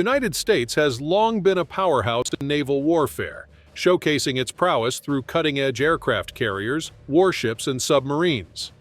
United States has long been a powerhouse in naval warfare, showcasing its prowess through cutting-edge aircraft carriers, warships, and submarines.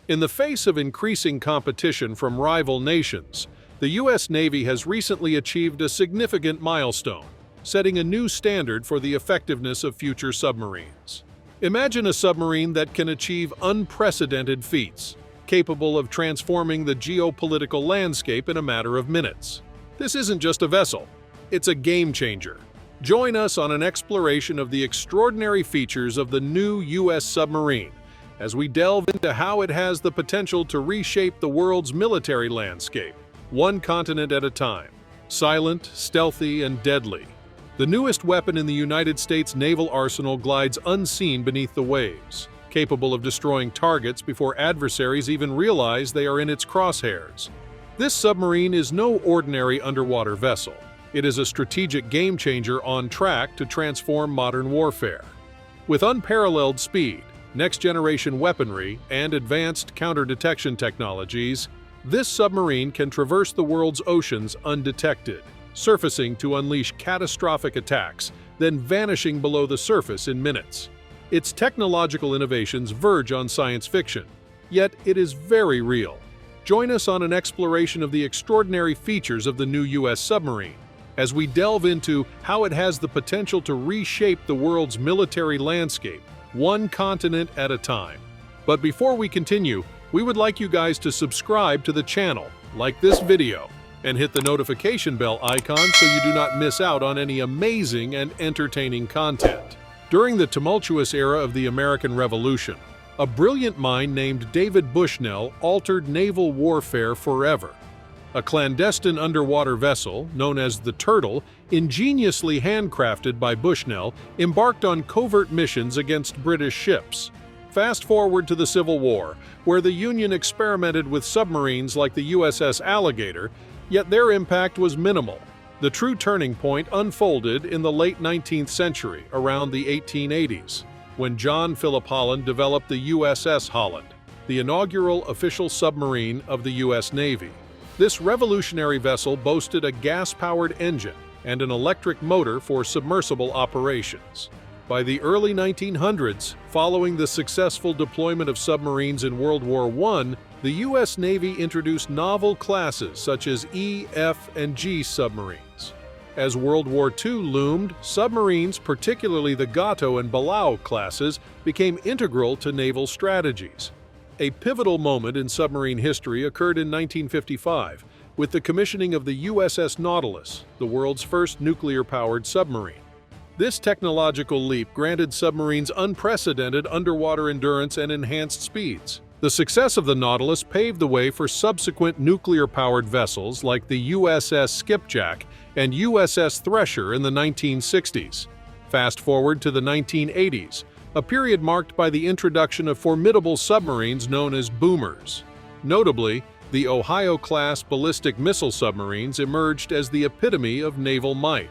In the face of increasing competition from rival nations, the U.S. Navy has recently achieved a significant milestone, setting a new standard for the effectiveness of future submarines. Imagine a submarine that can achieve unprecedented feats, capable of transforming the geopolitical landscape in a matter of minutes. This isn't just a vessel, it's a game-changer. Join us on an exploration of the extraordinary features of the new U.S. submarine, as we delve into how it has the potential to reshape the world's military landscape, one continent at a time. Silent, stealthy, and deadly, the newest weapon in the United States naval arsenal glides unseen beneath the waves, capable of destroying targets before adversaries even realize they are in its crosshairs. This submarine is no ordinary underwater vessel. It is a strategic game-changer on track to transform modern warfare. With unparalleled speed, next-generation weaponry, and advanced counter-detection technologies, this submarine can traverse the world's oceans undetected, surfacing to unleash catastrophic attacks, then vanishing below the surface in minutes. Its technological innovations verge on science fiction, yet it is very real. Join us on an exploration of the extraordinary features of the new U.S. submarine, as we delve into how it has the potential to reshape the world's military landscape, one continent at a time. But before we continue, we would like you guys to subscribe to the channel, like this video, and hit the notification bell icon so you do not miss out on any amazing and entertaining content. During the tumultuous era of the American Revolution, a brilliant mind named David Bushnell altered naval warfare forever. A clandestine underwater vessel, known as the Turtle, ingeniously handcrafted by Bushnell, embarked on covert missions against British ships. Fast forward to the Civil War, where the Union experimented with submarines like the USS Alligator, yet their impact was minimal. The true turning point unfolded in the late 19th century, around the 1880s, when John Philip Holland developed the USS Holland, the inaugural official submarine of the U.S. Navy. This revolutionary vessel boasted a gas-powered engine and an electric motor for submersible operations. By the early 1900s, following the successful deployment of submarines in World War I, the U.S. Navy introduced novel classes such as E, F, and G submarines. As World War II loomed, submarines, particularly the Gato and Balao classes, became integral to naval strategies. A pivotal moment in submarine history occurred in 1955, with the commissioning of the USS Nautilus, the world's first nuclear-powered submarine. This technological leap granted submarines unprecedented underwater endurance and enhanced speeds. The success of the Nautilus paved the way for subsequent nuclear-powered vessels like the USS Skipjack and USS Thresher in the 1960s. Fast forward to the 1980s, a period marked by the introduction of formidable submarines known as boomers. Notably, the Ohio-class ballistic missile submarines emerged as the epitome of naval might.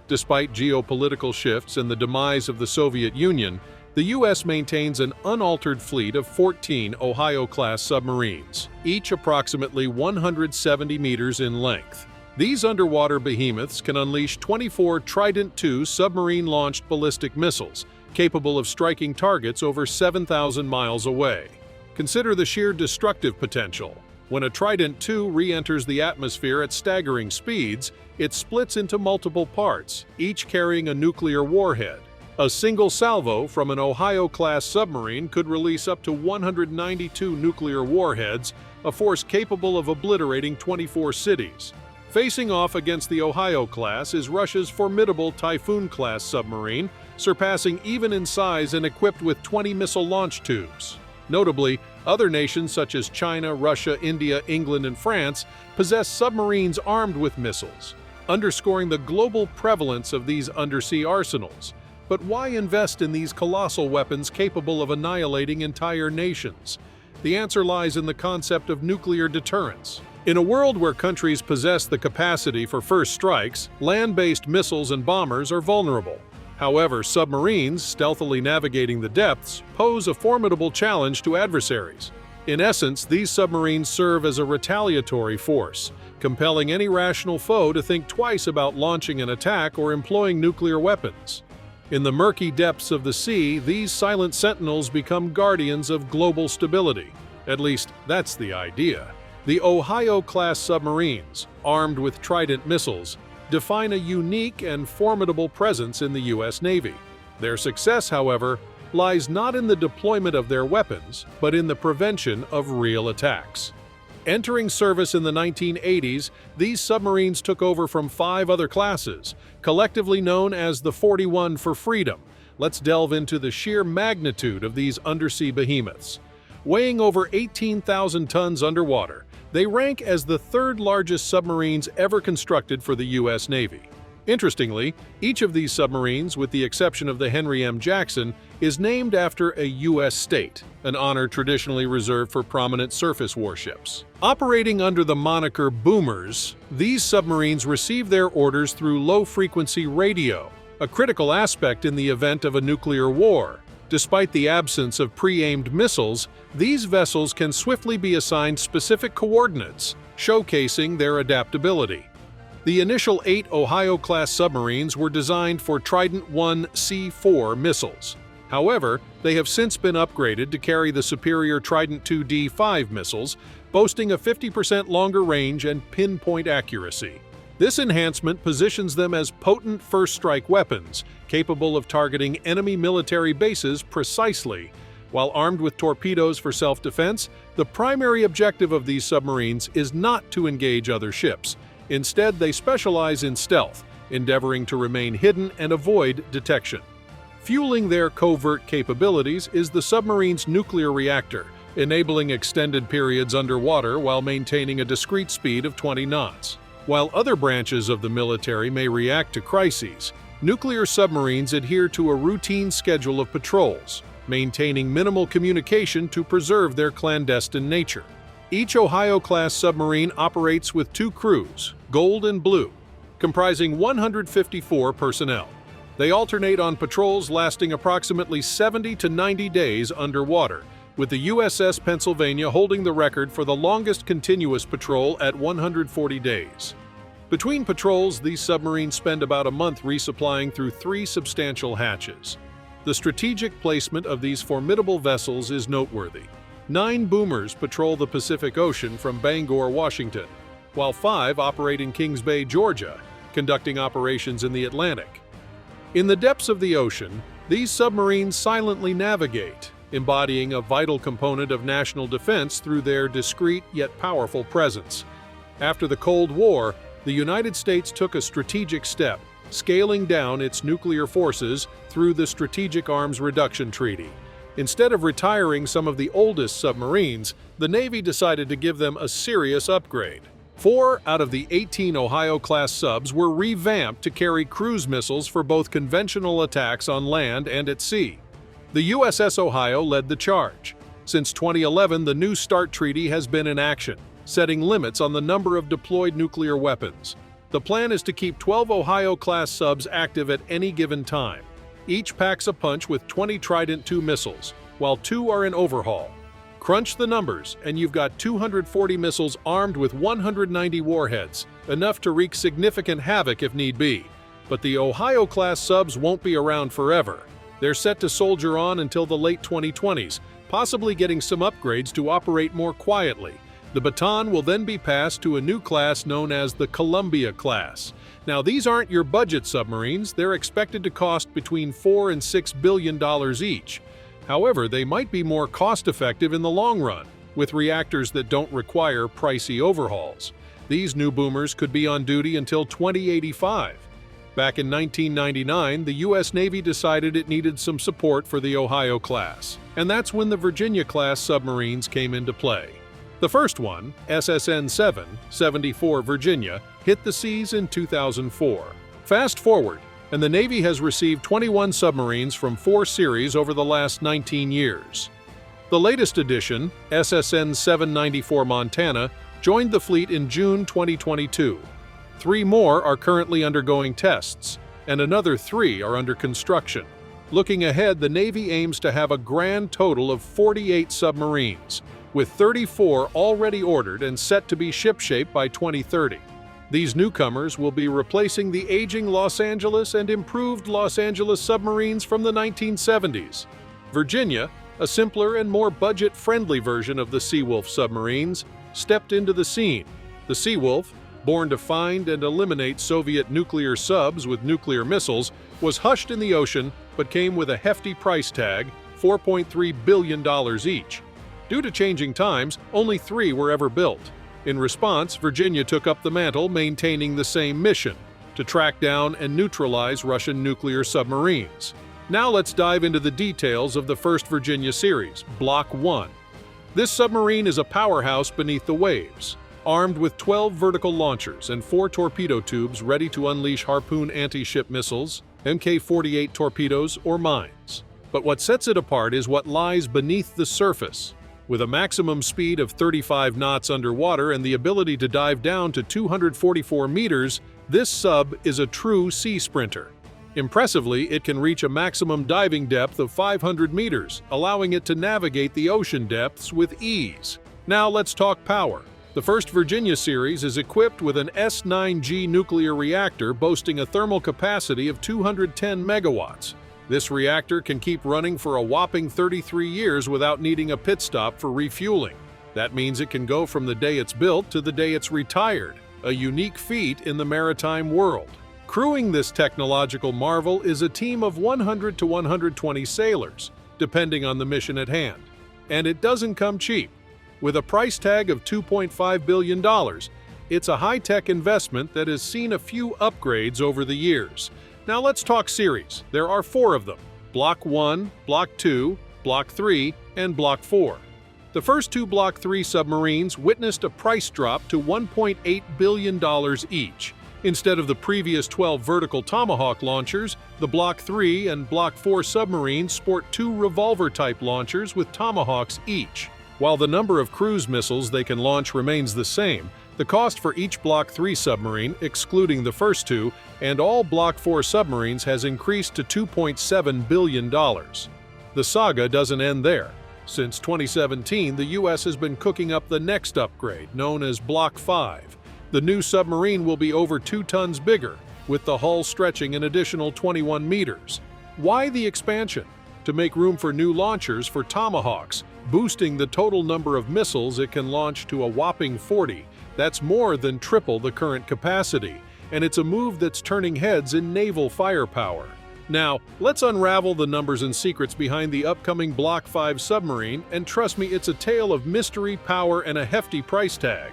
Despite geopolitical shifts and the demise of the Soviet Union, the U.S. maintains an unaltered fleet of 14 Ohio-class submarines, each approximately 170 meters in length. These underwater behemoths can unleash 24 Trident II submarine-launched ballistic missiles, capable of striking targets over 7,000 miles away. Consider the sheer destructive potential. When a Trident II re-enters the atmosphere at staggering speeds, it splits into multiple parts, each carrying a nuclear warhead. A single salvo from an Ohio-class submarine could release up to 192 nuclear warheads, a force capable of obliterating 24 cities. Facing off against the Ohio-class is Russia's formidable Typhoon-class submarine, surpassing even in size and equipped with 20 missile launch tubes. Notably, other nations such as China, Russia, India, England, and France possess submarines armed with missiles, underscoring the global prevalence of these undersea arsenals. But why invest in these colossal weapons capable of annihilating entire nations? The answer lies in the concept of nuclear deterrence. In a world where countries possess the capacity for first strikes, land-based missiles and bombers are vulnerable. However, submarines, stealthily navigating the depths, pose a formidable challenge to adversaries. In essence, these submarines serve as a retaliatory force, compelling any rational foe to think twice about launching an attack or employing nuclear weapons. In the murky depths of the sea, these silent sentinels become guardians of global stability. At least, that's the idea. The Ohio-class submarines, armed with Trident missiles, define a unique and formidable presence in the U.S. Navy. Their success, however, lies not in the deployment of their weapons, but in the prevention of real attacks. Entering service in the 1980s, these submarines took over from 5 other classes, collectively known as the 41 for Freedom. Let's delve into the sheer magnitude of these undersea behemoths. Weighing over 18,000 tons underwater, they rank as the 3rd largest submarines ever constructed for the U.S. Navy. Interestingly, each of these submarines, with the exception of the Henry M. Jackson, is named after a U.S. state, an honor traditionally reserved for prominent surface warships. Operating under the moniker boomers, these submarines receive their orders through low-frequency radio, a critical aspect in the event of a nuclear war. Despite the absence of pre-aimed missiles, these vessels can swiftly be assigned specific coordinates, showcasing their adaptability. The initial 8 Ohio-class submarines were designed for Trident 1C4 missiles. However, they have since been upgraded to carry the superior Trident 2D5 missiles, boasting a 50% longer range and pinpoint accuracy. This enhancement positions them as potent first-strike weapons, capable of targeting enemy military bases precisely. While armed with torpedoes for self-defense, the primary objective of these submarines is not to engage other ships. Instead, they specialize in stealth, endeavoring to remain hidden and avoid detection. Fueling their covert capabilities is the submarine's nuclear reactor, enabling extended periods underwater while maintaining a discrete speed of 20 knots. While other branches of the military may react to crises, nuclear submarines adhere to a routine schedule of patrols, maintaining minimal communication to preserve their clandestine nature. Each Ohio-class submarine operates with 2 crews, Gold and Blue, comprising 154 personnel. They alternate on patrols lasting approximately 70 to 90 days underwater, with the USS Pennsylvania holding the record for the longest continuous patrol at 140 days. Between patrols, these submarines spend about a month resupplying through 3 substantial hatches. The strategic placement of these formidable vessels is noteworthy. 9 boomers patrol the Pacific Ocean from Bangor, Washington, while 5 operate in Kings Bay, Georgia, conducting operations in the Atlantic. In the depths of the ocean, these submarines silently navigate, embodying a vital component of national defense through their discreet yet powerful presence. After the Cold War, the United States took a strategic step, scaling down its nuclear forces through the Strategic Arms Reduction Treaty. Instead of retiring some of the oldest submarines, the Navy decided to give them a serious upgrade. 4 out of the 18 Ohio-class subs were revamped to carry cruise missiles for both conventional attacks on land and at sea. The USS Ohio led the charge. Since 2011, the New START Treaty has been in action, setting limits on the number of deployed nuclear weapons. The plan is to keep 12 Ohio-class subs active at any given time. Each packs a punch with 20 Trident II missiles, while 2 are in overhaul. Crunch the numbers, and you've got 240 missiles armed with 190 warheads, enough to wreak significant havoc if need be. But the Ohio-class subs won't be around forever. They're set to soldier on until the late 2020s, possibly getting some upgrades to operate more quietly. The baton will then be passed to a new class known as the Columbia class. Now, these aren't your budget submarines. They're expected to cost between $4 and $6 billion each. However, they might be more cost-effective in the long run, with reactors that don't require pricey overhauls. These new boomers could be on duty until 2085. Back in 1999, the U.S. Navy decided it needed some support for the Ohio class, and that's when the Virginia-class submarines came into play. The first one, SSN-7, 74 Virginia, hit the seas in 2004. Fast forward, and the Navy has received 21 submarines from 4 series over the last 19 years. The latest addition, SSN-794 Montana, joined the fleet in June 2022. 3 more are currently undergoing tests, and another 3 are under construction. Looking ahead, the Navy aims to have a grand total of 48 submarines, with 34 already ordered and set to be shipshape by 2030. These newcomers will be replacing the aging Los Angeles and improved Los Angeles submarines from the 1970s. Virginia, a simpler and more budget-friendly version of the Seawolf submarines, stepped into the scene. The Seawolf, born to find and eliminate Soviet nuclear subs with nuclear missiles, was hushed in the ocean but came with a hefty price tag, $4.3 billion each. Due to changing times, only 3 were ever built. In response, Virginia took up the mantle, maintaining the same mission: to track down and neutralize Russian nuclear submarines. Now let's dive into the details of the first Virginia series, Block 1. This submarine is a powerhouse beneath the waves, armed with 12 vertical launchers and 4 torpedo tubes ready to unleash Harpoon anti-ship missiles, Mk-48 torpedoes, or mines. But what sets it apart is what lies beneath the surface. With a maximum speed of 35 knots underwater and the ability to dive down to 244 meters, this sub is a true sea sprinter. Impressively, it can reach a maximum diving depth of 500 meters, allowing it to navigate the ocean depths with ease. Now let's talk power. The first Virginia series is equipped with an S9G nuclear reactor boasting a thermal capacity of 210 megawatts. This reactor can keep running for a whopping 33 years without needing a pit stop for refueling. That means it can go from the day it's built to the day it's retired, a unique feat in the maritime world. Crewing this technological marvel is a team of 100 to 120 sailors, depending on the mission at hand. And it doesn't come cheap. With a price tag of $2.5 billion, it's a high-tech investment that has seen a few upgrades over the years. Now let's talk series. There are 4 of them: Block 1, Block 2, Block 3, and Block 4. The first 2 Block 3 submarines witnessed a price drop to $1.8 billion each. Instead of the previous 12 vertical Tomahawk launchers, the Block 3 and Block 4 submarines sport 2 revolver-type launchers with Tomahawks each. While the number of cruise missiles they can launch remains the same, the cost for each Block 3 submarine, excluding the first 2, and all Block 4 submarines has increased to $2.7 billion. The saga doesn't end there. Since 2017, the U.S. has been cooking up the next upgrade, known as Block 5. The new submarine will be over 2 tons bigger, with the hull stretching an additional 21 meters. Why the expansion? To make room for new launchers for Tomahawks, boosting the total number of missiles it can launch to a whopping 40. That's more than triple the current capacity, and it's a move that's turning heads in naval firepower. Now, let's unravel the numbers and secrets behind the upcoming Block 5 submarine, and trust me, it's a tale of mystery, power, and a hefty price tag.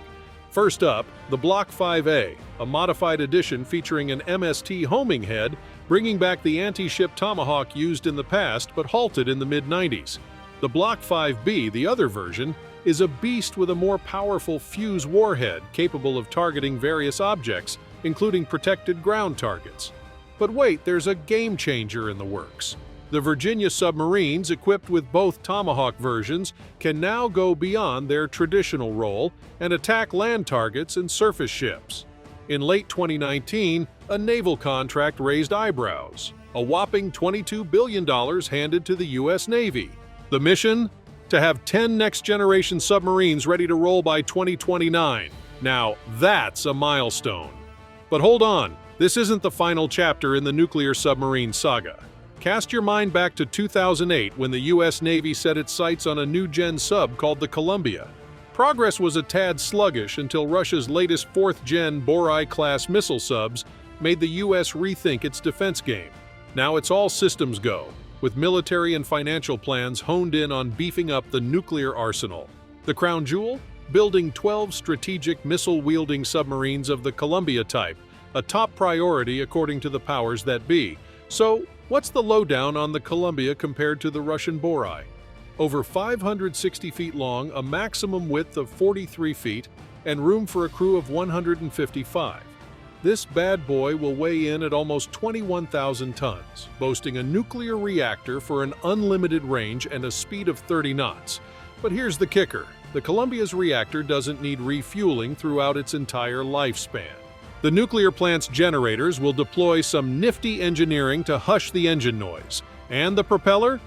First up, the Block 5A, a modified edition featuring an MST homing head, bringing back the anti-ship Tomahawk used in the past but halted in the mid-90s. The Block 5B, the other version, is a beast with a more powerful fuse warhead capable of targeting various objects, including protected ground targets. But wait, there's a game-changer in the works. The Virginia submarines, equipped with both Tomahawk versions, can now go beyond their traditional role and attack land targets and surface ships. In late 2019, a naval contract raised eyebrows. A whopping $22 billion handed to the U.S. Navy. The mission? To have 10 next-generation submarines ready to roll by 2029. Now, that's a milestone. But hold on, this isn't the final chapter in the nuclear submarine saga. Cast your mind back to 2008 when the U.S. Navy set its sights on a new-gen sub called the Columbia. Progress was a tad sluggish until Russia's latest 4th-gen Borai-class missile subs made the U.S. rethink its defense game. Now it's all systems go, with military and financial plans honed in on beefing up the nuclear arsenal. The crown jewel? Building 12 strategic missile-wielding submarines of the Columbia type, a top priority according to the powers that be. So, what's the lowdown on the Columbia compared to the Russian Borai? Over 560 feet long, a maximum width of 43 feet, and room for a crew of 155. This bad boy will weigh in at almost 21,000 tons, boasting a nuclear reactor for an unlimited range and a speed of 30 knots. But here's the kicker: the Columbia's reactor doesn't need refueling throughout its entire lifespan. The nuclear plant's generators will deploy some nifty engineering to hush the engine noise. And the propeller?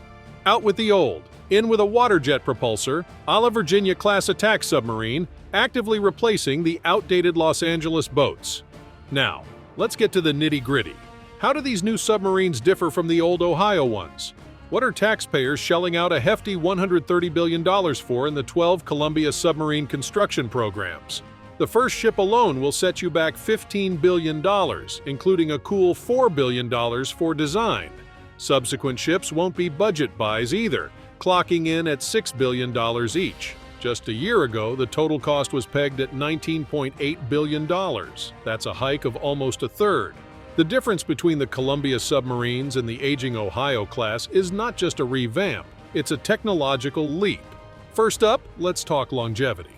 Out with the old. In with a water jet propulsor, a la Virginia-class attack submarine, actively replacing the outdated Los Angeles boats. Now, let's get to the nitty-gritty. How do these new submarines differ from the old Ohio ones? What are taxpayers shelling out a hefty $130 billion for in the 12 Columbia submarine construction programs? The first ship alone will set you back $15 billion, including a cool $4 billion for design. Subsequent ships won't be budget buys either, clocking in at $6 billion each. Just a year ago, the total cost was pegged at $19.8 billion. That's a hike of almost a third. The difference between the Columbia submarines and the aging Ohio class is not just a revamp, it's a technological leap. First up, let's talk longevity.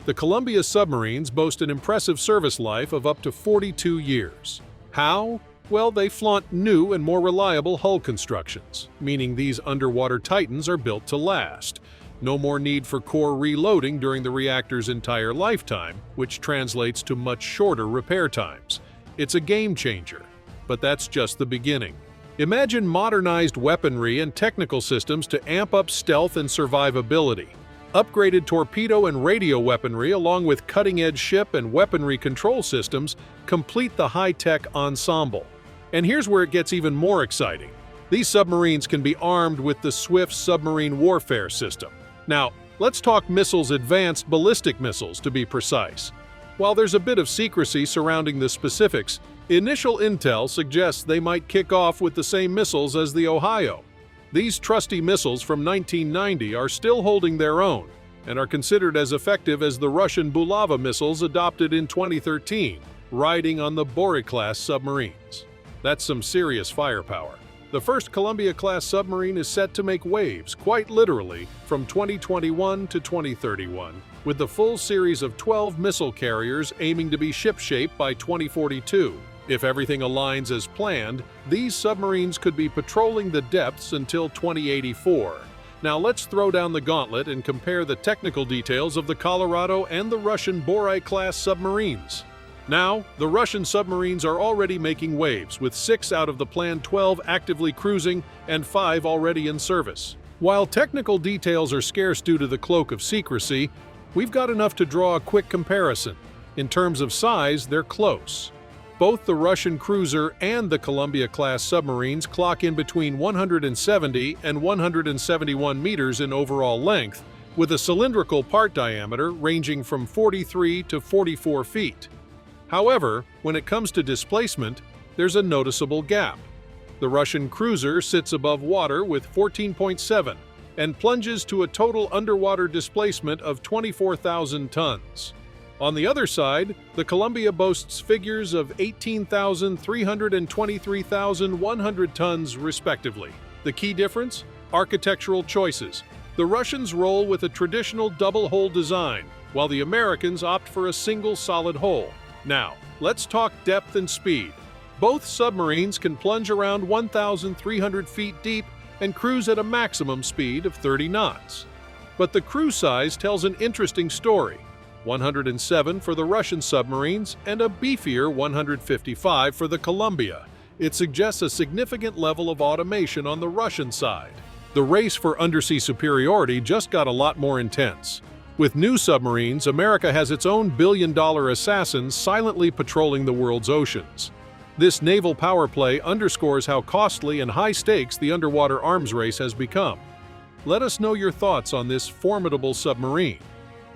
The Columbia submarines boast an impressive service life of up to 42 years. How? Well, they flaunt new and more reliable hull constructions, meaning these underwater titans are built to last. No more need for core reloading during the reactor's entire lifetime, which translates to much shorter repair times. It's a game changer, but that's just the beginning. Imagine modernized weaponry and technical systems to amp up stealth and survivability. Upgraded torpedo and radio weaponry along with cutting-edge ship and weaponry control systems complete the high-tech ensemble. And here's where it gets even more exciting. These submarines can be armed with the Swift submarine warfare system. Now, let's talk missiles, advanced ballistic missiles to be precise. While there's a bit of secrecy surrounding the specifics, initial intel suggests they might kick off with the same missiles as the Ohio. These trusty missiles from 1990 are still holding their own and are considered as effective as the Russian Bulava missiles adopted in 2013, riding on the Boris-class submarines. That's some serious firepower. The first Columbia-class submarine is set to make waves, quite literally, from 2021 to 2031, with the full series of 12 missile carriers aiming to be ship-shape by 2042. If everything aligns as planned, these submarines could be patrolling the depths until 2084. Now let's throw down the gauntlet and compare the technical details of the Colorado and the Russian Boris-class submarines. Now, the Russian submarines are already making waves, with 6 out of the planned 12 actively cruising and 5 already in service. While technical details are scarce due to the cloak of secrecy, we've got enough to draw a quick comparison. In terms of size, they're close. Both the Russian cruiser and the Columbia-class submarines clock in between 170 and 171 meters in overall length, with a cylindrical part diameter ranging from 43 to 44 feet. However, when it comes to displacement, there's a noticeable gap. The Russian cruiser sits above water with 14.7 and plunges to a total underwater displacement of 24,000 tons. On the other side, the Columbia boasts figures of 18,300 and 23,100 tons respectively. The key difference? Architectural choices. The Russians roll with a traditional double-hull design, while the Americans opt for a single solid hull. Now, let's talk depth and speed. Both submarines can plunge around 1,300 feet deep and cruise at a maximum speed of 30 knots. But the crew size tells an interesting story. 107 for the Russian submarines and a beefier 155 for the Columbia. It suggests a significant level of automation on the Russian side. The race for undersea superiority just got a lot more intense. With new submarines, America has its own billion-dollar assassins silently patrolling the world's oceans. This naval power play underscores how costly and high-stakes the underwater arms race has become. Let us know your thoughts on this formidable submarine.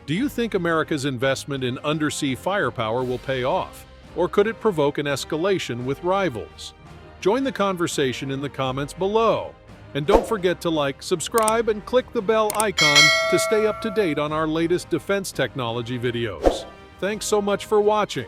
Do you think America's investment in undersea firepower will pay off, or could it provoke an escalation with rivals? Join the conversation in the comments below. And don't forget to like, subscribe, and click the bell icon to stay up to date on our latest defense technology videos. Thanks so much for watching.